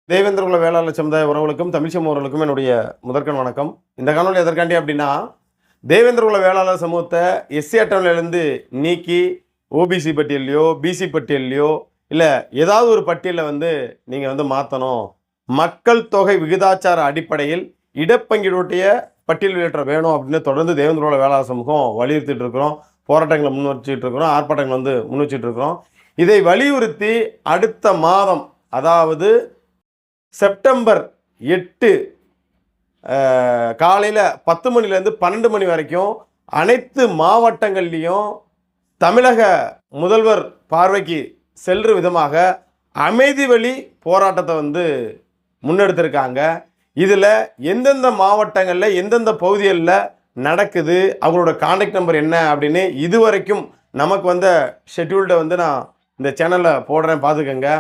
தேவேந்திர குல வேளாளர் சமுதாய உறவுகளுக்கும் தமிழ் சமூகர்களுக்கும் என்னுடைய முதற்கண் வணக்கம். இந்த காணொலி எதற்காண்டி அப்படின்னா, தேவேந்திர குல வேளாளர் சமூகத்தை எஸ்சி அட்டவணையிலேருந்து நீக்கி ஓபிசி பட்டியலையோ பிசி பட்டியலையோ இல்லை ஏதாவது ஒரு பட்டியலில் நீங்கள் மாற்றணும், மக்கள் தொகை விகிதாச்சார அடிப்படையில் இடப்பங்கீடுடைய பட்டியல் வெளியேற்றம் வேணும் அப்படின்னு தொடர்ந்து தேவேந்திர குல வேளாளர் சமூகம் வலியுறுத்திட்டு இருக்கிறோம். போராட்டங்களை முன் வச்சுட்டு இருக்கிறோம், ஆர்ப்பாட்டங்களை முன் வச்சுட்டு இருக்கிறோம். இதை வலியுறுத்தி அடுத்த மாதம், அதாவது செப்டம்பர் 8 காலையில் 10 மணிலேருந்து 12 மணி வரைக்கும் அனைத்து மாவட்டங்கள்லேயும் தமிழக முதல்வர் பார்வைக்கு செல்ற விதமாக அமைதி வழி போராட்டத்தை முன்னெடுத்திருக்காங்க. இதில் எந்தெந்த மாவட்டங்களில் எந்தெந்த பகுதிகளில் நடக்குது, அவங்களோட கான்டாக்ட் நம்பர் என்ன அப்படின்னு இதுவரைக்கும் நமக்கு ஷெட்யூல்டை நான் இந்த சேனலில் போடுறேன், பார்த்துக்கோங்க.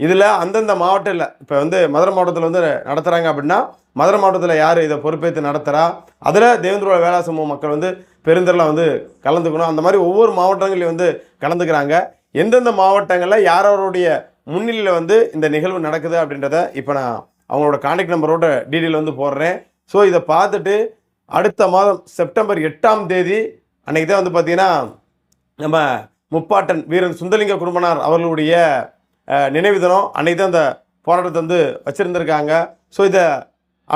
இதில் அந்தந்த மாவட்டம் இல்லை, இப்போ மதுரை மாவட்டத்தில் நடத்துகிறாங்க அப்படின்னா மதுரை மாவட்டத்தில் யார் இதை பொறுப்பேற்று நடத்துகிறா, அதில் தேவேந்திர குல வேளாளர் சமூக மக்கள் பெருந்தரில் கலந்துக்கணும். அந்த மாதிரி ஒவ்வொரு மாவட்டங்களையும் கலந்துக்கிறாங்க. எந்தெந்த மாவட்டங்களில் யாரோடைய முன்னிலையில் இந்த நிகழ்வு நடக்குது அப்படின்றத இப்போ நான் அவங்களோட கான்டாக்ட் நம்பரோட டீட்டெயில் போடுறேன். ஸோ இதை பார்த்துட்டு அடுத்த மாதம் செப்டம்பர் 8ஆம் தேதி அன்றைக்கி தான் பார்த்திங்கன்னா நம்ம முப்பாட்டன் வீரன் சுந்தரலிங்க குடும்பனார் அவர்களுடைய நினைவு தினம். அன்றைக்கி தான் அந்த போராட்டத்தை வச்சுருந்துருக்காங்க. ஸோ இதை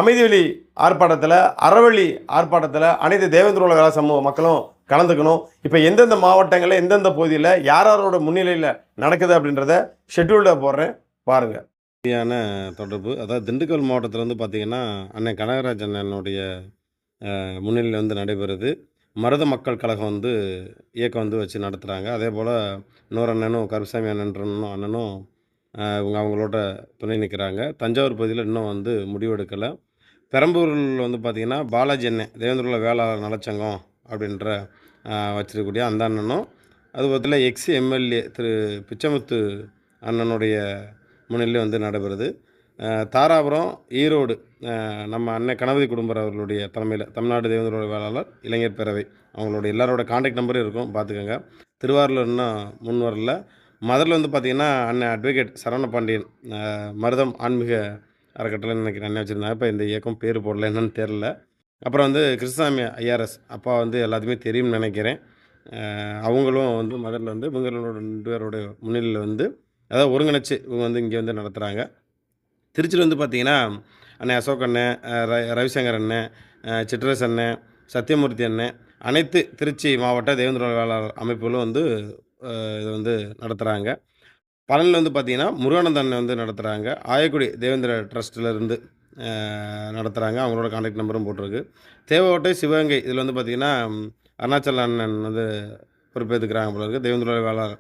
அமைதி வழி ஆர்ப்பாட்டத்தில், அறவழி ஆர்ப்பாட்டத்தில் அனைத்து தேவேந்திர குல வேளாளர் சமூக மக்களும் கலந்துக்கணும். இப்போ எந்தெந்த மாவட்டங்களில் எந்தெந்த பகுதியில் யாரோட முன்னிலையில் நடக்குது அப்படின்றத ஷெட்யூல்டை போடுறேன், பாருங்கள். சரியான தொடர்பு. அதாவது திண்டுக்கல் மாவட்டத்தில் பார்த்திங்கன்னா அண்ணன் கனகராஜ் அண்ணனுடைய முன்னிலையில் நடைபெறுது. மருத மக்கள் கழகம் இயக்கம் வச்சு நடத்துகிறாங்க. அதே போல் இன்னொரு அண்ணனும் கருப்பசாமி அண்ணனும் அவங்களோட துணை நிற்கிறாங்க. தஞ்சாவூர் பகுதியில் இன்னும் முடிவெடுக்கலை. பெரம்பூரில் பார்த்திங்கன்னா பாலாஜி அண்ணன் தேவேந்திர குல வேளாளர் நலச்சங்கம் அப்படின்ற வச்சிருக்கக்கூடிய அந்த அண்ணனும், அது பற்றியில் எக்ஸ் எம்எல்ஏ திரு பிச்சமுத்து அண்ணனுடைய முன்னிலையில் நடைபெறுது. தாராபுரம், ஈரோடு நம்ம அண்ணன் கணபதி குடும்பர் அவர்களுடைய தலைமையில் தமிழ்நாடு தேவேந்திர குல வேளாளர் இளைஞர் பேரவை அவங்களோட எல்லாரோட கான்டாக்ட் நம்பரும் இருக்கும், பார்த்துக்கோங்க. திருவாரூர் இன்னும் முன் வரல. மதுரில் பார்த்திங்கன்னா அண்ணன் அட்வொகேட் சரவண பாண்டியன் மருதம் ஆன்மீக அறக்கட்டளை நினைக்கிறேன் அண்ணன் வச்சுருந்தாங்க. இப்போ இந்த இயக்கம் பேர் போடல, என்னன்னு தெரில. அப்புறம் கிருஷ்ணசாமி ஐஆர்எஸ் அப்பா எல்லாத்துக்குமே தெரியும்னு நினைக்கிறேன். அவங்களும் மதுரில் இவங்களோட 2 பேரோட முன்னிலையில் அதாவது ஒருங்கிணைச்சு இவங்க இங்கே நடத்துகிறாங்க. திருச்சியில் பார்த்திங்கன்னா அண்ணன் அசோக் அண்ணன், ரவிசங்கர் அண்ணன், சிட்ரஸ் அண்ணன், சத்தியமூர்த்தி அண்ணன், அனைத்து திருச்சி மாவட்ட தேவேந்திர குல வேளாளர் அமைப்புகளும் இதை நடத்துகிறாங்க. பழனியில் பார்த்திங்கன்னா முருகானந்த அண்ணன் நடத்துகிறாங்க. ஆயக்குடி தேவேந்திர ட்ரஸ்ட்டிலேருந்து நடத்துகிறாங்க. அவங்களோட கான்டாக்ட் நம்பரும் போட்டிருக்கு. தேவகோட்டை, சிவகங்கை இதில் பார்த்திங்கன்னா அருணாச்சல அண்ணன் பொறுப்பேற்றுக்கிறாங்க போல இருக்குது. தேவேந்திர குல வேளாளர்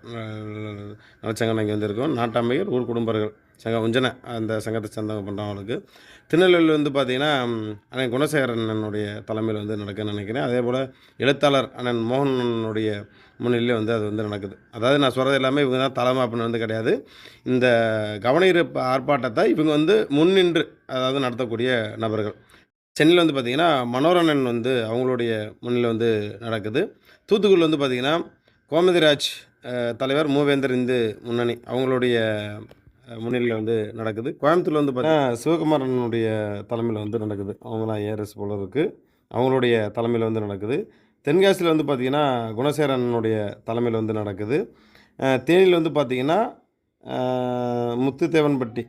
நலச்சங்கம் இங்கே இருக்கும். நாட்டாமையர் ஊர் குடும்பர்கள் சங்கம் உஞ்சனை அந்த சங்கத்தை சேர்ந்தவங்க பண்ணுறவங்களுக்கு. திருநெல்வேலியில் பார்த்திங்கன்னா அண்ணன் குணசேகரன் அண்ணனுடைய தலைமையில் நடக்குதுன்னு நினைக்கிறேன். அதே போல் எழுத்தாளர் அண்ணன் மோகனனுடைய முன்னிலையில் அது நடக்குது. அதாவது நான் சொல்கிறது எல்லாமே இவங்க தான் தலைமை அப்படின்னு கிடையாது. இந்த கவனஈர்ப்பு ஆர்ப்பாட்டத்தை இவங்க முன்னின்று அதாவது நடத்தக்கூடிய நபர்கள். சென்னையில் பார்த்திங்கன்னா மனோரண்ணன் அவங்களுடைய முன்னிலை நடக்குது. தூத்துக்குடியில் பார்த்திங்கன்னா கோமதிராஜ் தலைவர் மூவேந்தர் இந்து முன்னணி அவங்களுடைய முன்னிலையில் நடக்குது. கோயம்புத்தூரில் பார்த்தீங்கன்னா சிவகுமாரனுடைய தலைமையில் நடக்குது. அவங்களாம் ஏஆர்எஸ் போல இருக்குது, அவங்களுடைய தலைமையில் நடக்குது. தென்காசியில் பார்த்திங்கன்னா குணசேகரனுடைய தலைமையில் நடக்குது. தேனியில் பார்த்திங்கன்னா முத்துத்தேவன்பட்டி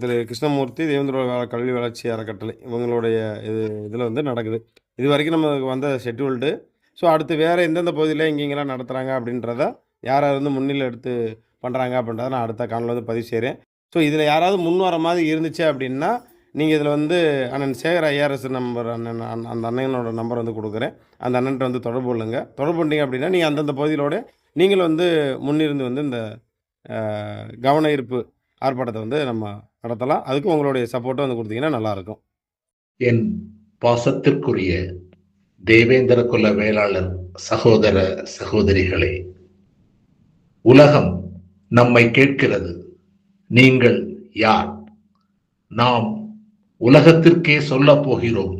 திரு கிருஷ்ணமூர்த்தி தேவேந்திர குல வேளாளர் கல்வி வளர்ச்சி அறக்கட்டளை இவங்களுடைய இதில் நடக்குது. இது வரைக்கும் நமக்கு ஷெட்யூல்டு. ஸோ அடுத்து வேறு எந்தெந்த பகுதியில் இங்கெங்கெல்லாம் நடத்துகிறாங்க அப்படின்றத யாராவது முன்னிலை எடுத்து பண்ணுறாங்க அப்படின்றத நான் அடுத்த காணொலியில் பதிவு செய்கிறேன். ஸோ இதில் யாராவது முன் வர மாதிரி இருந்துச்சு அப்படின்னா நீங்கள் இதில் அண்ணன் சேகர் ஐஆர்எஸ் நம்பர் அந்த அண்ணனோட நம்பர் கொடுக்குறேன். அந்த அண்ணன்ட்ட தொடர்பு கொள்ளுங்க. தொடர்பு பண்ணிங்க அப்படின்னா நீங்கள் அந்தந்த பகுதியிலோட நீங்கள் முன்னிருந்து இந்த கவன ஈர்ப்பு ஆர்ப்பாட்டத்தை நம்ம நடத்தலாம். அதுக்கு உங்களுடைய சப்போர்ட்டை கொடுத்தீங்கன்னா நல்லாயிருக்கும். என் பாசத்திற்குரிய தேவேந்திர குல வேளாளர் சகோதர சகோதரிகளே, உலகம் நம்மை கேட்கிறது. நீங்கள் யார்? நாம் உலகத்திற்கே சொல்ல போகிறோம்.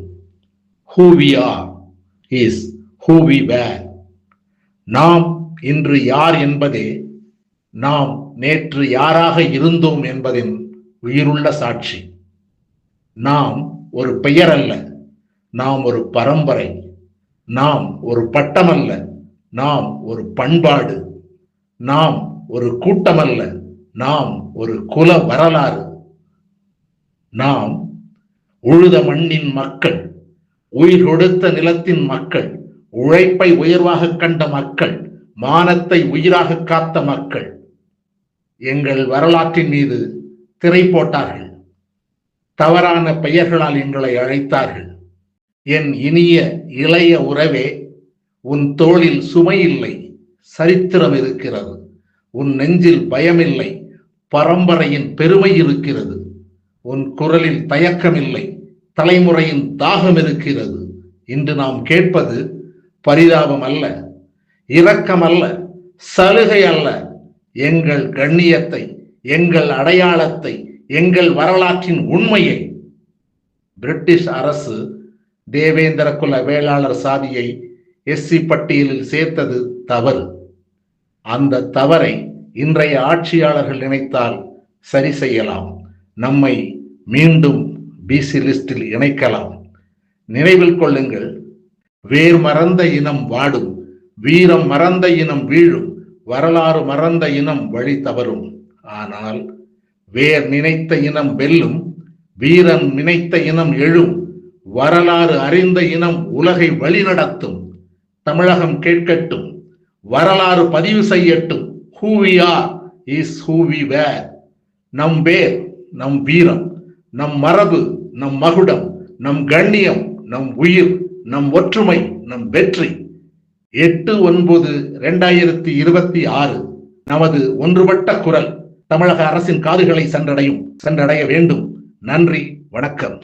Who we are is who we were. நாம் இன்று யார் என்பதே நாம் நேற்று யாராக இருந்தோம் என்பதின் உயிருள்ள சாட்சி. நாம் ஒரு பெயர் அல்ல, நாம் ஒரு பரம்பரை. நாம் ஒரு பட்டம் அல்ல, நாம் ஒரு பண்பாடு. நாம் ஒரு கூட்டம் அல்ல, நாம் ஒரு குல வரலாறு. நாம் உழுத மண்ணின் மக்கள், உயிர் கொடுத்த நிலத்தின் மக்கள், உழைப்பை உயர்வாக கண்ட மக்கள், மானத்தை உயிராக காத்த மக்கள். எங்கள் வரலாற்றின் மீது திரை போட்டார்கள். தவறான பெயர்களால் எங்களை அழைத்தார்கள். என் இனிய இளைய உறவே, உன் தோளில் சுமை இல்லை, சரித்திரம் இருக்கிறது. உன் நெஞ்சில் பயமில்லை, பரம்பரையின் பெருமை இருக்கிறது. உன் குரலில் தயக்கமில்லை, தலைமுறையின் தாகம் இருக்கிறது. இன்று நாம் கேட்பது பரிதாபம் அல்ல, இரக்கம் அல்ல, சலுகை அல்ல. எங்கள் கண்ணியத்தை, எங்கள் அடையாளத்தை, எங்கள் வரலாற்றின் உண்மையை. பிரிட்டிஷ் அரசு தேவேந்திர குல வேளாளர் சாதியை எஸ்சி பட்டியலில் சேர்த்தது தவறு. அந்த தவறை இன்றைய ஆட்சியாளர்கள் நினைத்தால் சரி செய்யலாம். நம்மை மீண்டும் பிசி லிஸ்டில் இணைக்கலாம். நினைவில் கொள்ளுங்கள், வேர் மறந்த இனம் வாடும், வீரம் மறந்த இனம் வீழும், வரலாறு மறந்த இனம் வழி தவறும். ஆனால் வேர் நினைத்த இனம் வெல்லும், வீரன் நினைத்த இனம் எழும், வரலாறு அறிந்த இனம் உலகை வழிநடத்தும். தமிழகம் கேட்கட்டும், வரலாறு பதிவு செய்யட்டும். Who we are is who we were. நம் வேர், நம் வீரம், நம் மரபு, நம் மகுடம், நம் கண்ணியம், நம் உயிர், நம் ஒற்றுமை, நம் வெற்றி. 8/9/2026 நமது ஒன்றுபட்ட குரல் தமிழக அரசின் காதுகளை சென்றடைய வேண்டும். நன்றி, வணக்கம்.